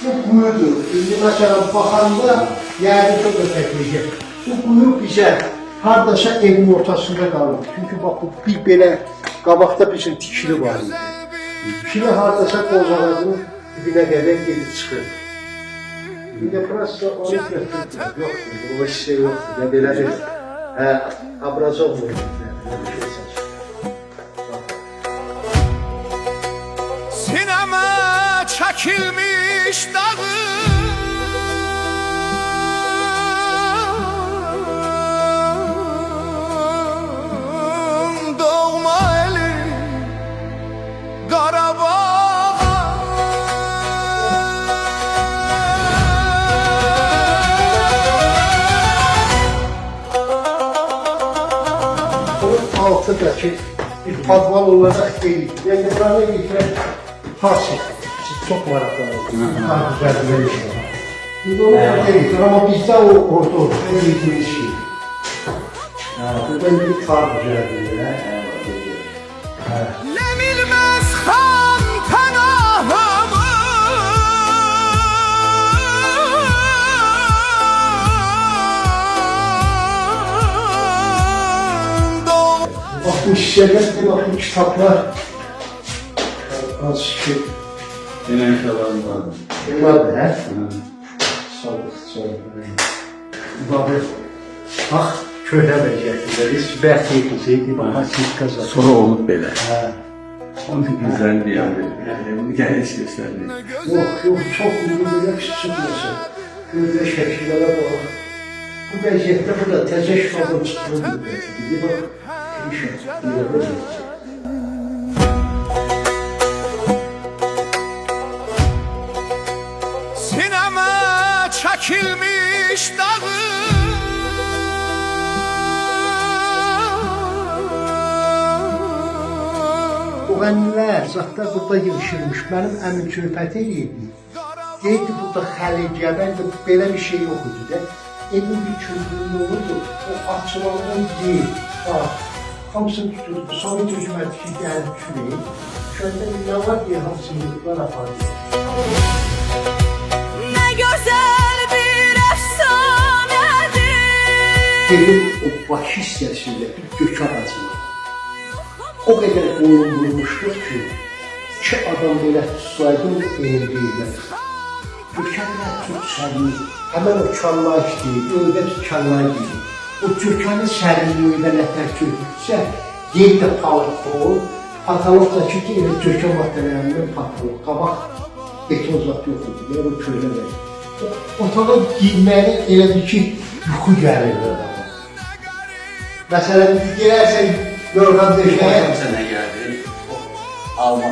Şu quyudur. İndi məsələn baxanda yəqin ki, o da təkliyəcək. Bu quyu bizə hardasa evin ortasında qalır. Çünki bax bu bir belə qabaqda bizim tikili var idi. Tikili hardasa qoz ağacının dibinə qədər gedib çıxır. İndi burası onu götürdüm. Yoxdur, o hissə yoxdur. Ya belə bir abrazov mu? Sinema çəkilmiş dağın doğma eli Qarabağ. Onun altıdaki bir padval olarak değil. Yani buranın ilkler hasip. Çok maraqlanır. Güzel bir şey. Şimdi onu değil. Ama bizde o orada olur. En ilgili şey. Buradan bir kar güzeldir. Ləmilməz xan pənahımın Bak bu şişeler de bak bu kitaplar. Az şey. Genel kalan vardı. Bunlar da he? Sağlık. Bak köhne becektiler. Hiç belki yetmeseydi bana siz kazanır. Sonra olup böyle. Ha. Onun güzeldi yani. Yani genç gösterdi. Yok çok uygun böyle çıkmasın. Böyle şekillere bak. Bu vəziyyətdə bu da təzə şübhədən çıxılır. Bir bak, bir şey. Sinema çəkilmiş dağın O qənilər, zatlar burada yığışırmış. Mənim əmim söhbət edirdi. Deyirdi burada Xəlil Gəbəndə belə bir şey yox idi də. Evin bir çözümlü olurdu. O açılandan deyil. Hamısını tuturdu. Sovet hökuməti ki, gəlib düşüreyim. Şöyle nə var diye hamısını yıkılar apardı. Nə gözəl bir əfsanədir. Evin o baş hissəsində bir gök ağacı var. O qədər qoyun vurmuşdur ki, iki adam belə tutsaydı, evin deyirlər. Gökhanlar çok sərin, hemen o çallar istəyir, öyle bir çallar deyir. O Gökhanın sərinliğindən ətər çökürsə, yer də palıq ol, patalıq da ki, elə Gökhan materialindən patılıq, qabaq beton zat yox idi, o kölə verir. Otağa girməyinə elə bir ki, yuxu gəlir adama. Məsələn, girərsən, yorğan döşəyə. Sənə gəldi. Alma.